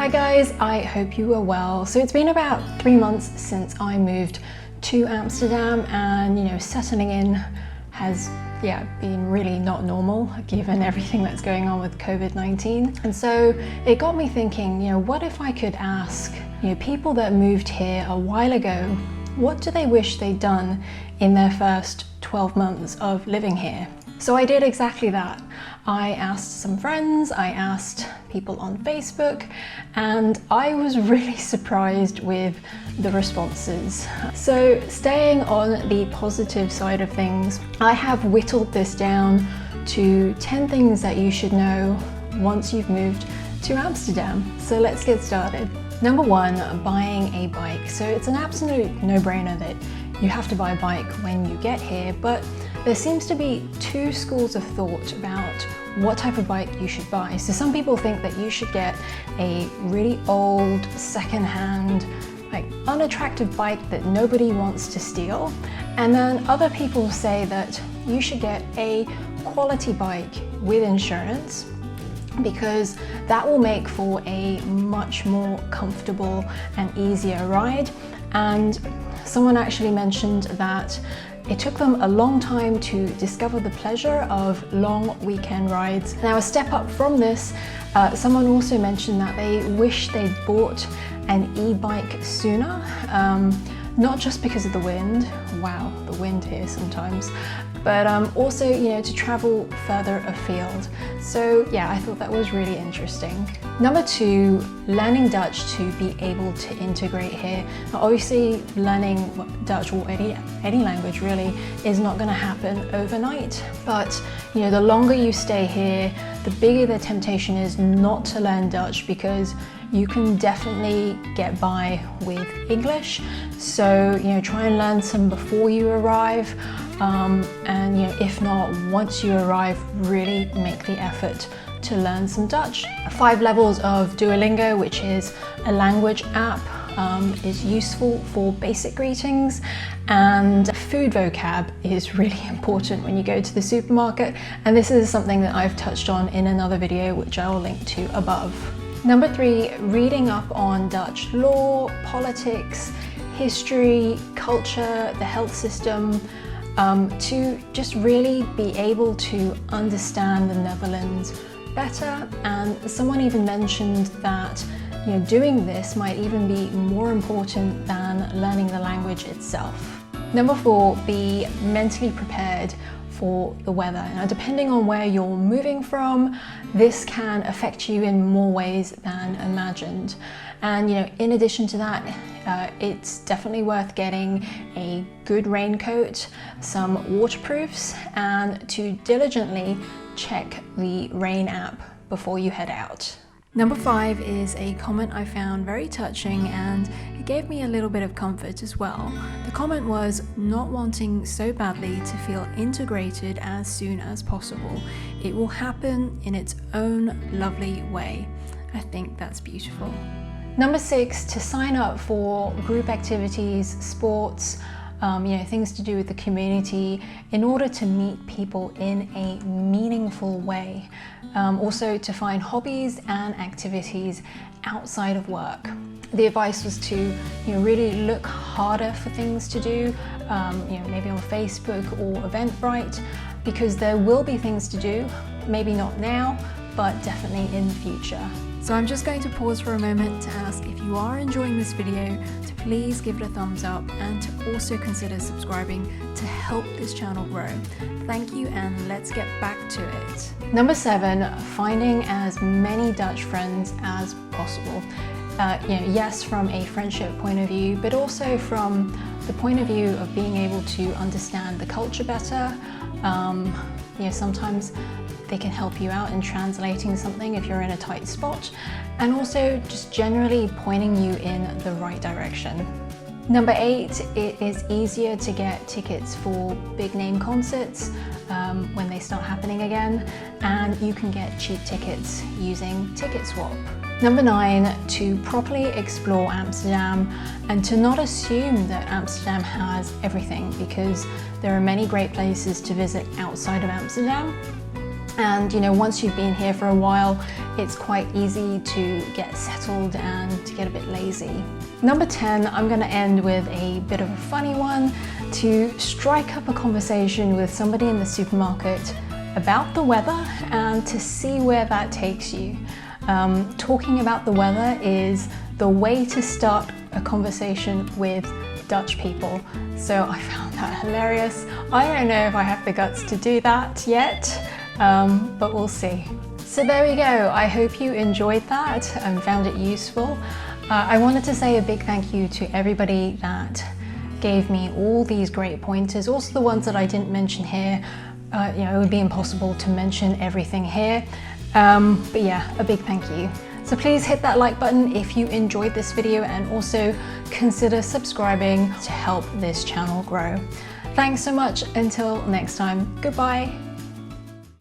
Hi guys, I hope you are well. So it's been about 3 months since I moved to Amsterdam, and settling in has been really not normal given everything that's going on with COVID-19. And so it got me thinking, what if I could ask people that moved here a while ago, what do they wish they'd done in their first 12 months of living here? So I did exactly that. I asked some friends, I asked people on Facebook, and I was really surprised with the responses. So staying on the positive side of things, I have whittled this down to 10 things that you should know once you've moved to Amsterdam. So let's get started. Number 1, buying a bike. So it's an absolute no-brainer that you have to buy a bike when you get here, but there seems to be 2 schools of thought about what type of bike you should buy. So some people think that you should get a really old, secondhand, unattractive bike that nobody wants to steal. And then other people say that you should get a quality bike with insurance, because that will make for a much more comfortable and easier ride. And someone actually mentioned that it took them a long time to discover the pleasure of long weekend rides. Now, a step up from this, someone also mentioned that they wish they'd bought an e-bike sooner, not just because of the wind, wow, the wind here sometimes, but also, to travel further afield. So yeah, I thought that was really interesting. Number 2, learning Dutch to be able to integrate here. Now, obviously, learning Dutch or any language really is not going to happen overnight, but the longer you stay here, the bigger the temptation is not to learn Dutch, because you can definitely get by with English. So try and learn some before you arrive, and if not, once you arrive, really make the effort to learn some Dutch. 5 levels of Duolingo, which is a language app, is useful for basic greetings, and food vocab is really important when you go to the supermarket, and this is something that I've touched on in another video which I'll link to above. Number 3, reading up on Dutch law, politics, history, culture, the health system, to just really be able to understand the Netherlands better. And someone even mentioned that doing this might even be more important than learning the language itself. Number 4, be mentally prepared for the weather. Now, depending on where you're moving from, this can affect you in more ways than imagined. And in addition to that, it's definitely worth getting a good raincoat, some waterproofs, and to diligently check the rain app before you head out. Number 5 is a comment I found very touching, and it gave me a little bit of comfort as well. The comment was not wanting so badly to feel integrated as soon as possible. It will happen in its own lovely way. I think that's beautiful. Number 6, to sign up for group activities, sports, things to do with the community, in order to meet people in a meaningful way. Also to find hobbies and activities outside of work. The advice was to really look harder for things to do, maybe on Facebook or Eventbrite, because there will be things to do, maybe not now, but definitely in the future. So I'm just going to pause for a moment to ask, if you are enjoying this video, to please give it a thumbs up, and to also consider subscribing to help this channel grow. Thank you, and let's get back to it. Number 7, finding as many Dutch friends as possible. Yes, from a friendship point of view, but also from the point of view of being able to understand the culture better. Sometimes they can help you out in translating something if you're in a tight spot, and also just generally pointing you in the right direction. Number 8, it is easier to get tickets for big name concerts when they start happening again, and you can get cheap tickets using TicketSwap. Number 9, to properly explore Amsterdam, and to not assume that Amsterdam has everything, because there are many great places to visit outside of Amsterdam. And you know, once you've been here for a while, it's quite easy to get settled and to get a bit lazy. Number 10, I'm going to end with a bit of a funny one, to strike up a conversation with somebody in the supermarket about the weather and to see where that takes you. Talking about the weather is the way to start a conversation with Dutch people. So I found that hilarious. I don't know if I have the guts to do that yet, but we'll see. So there we go. I hope you enjoyed that and found it useful. I wanted to say a big thank you to everybody that gave me all these great pointers, also the ones that I didn't mention here. You know, it would be impossible to mention everything here. But yeah, a big thank you. So please hit that like button if you enjoyed this video, and also consider subscribing to help this channel grow. Thanks so much. Until next time, goodbye.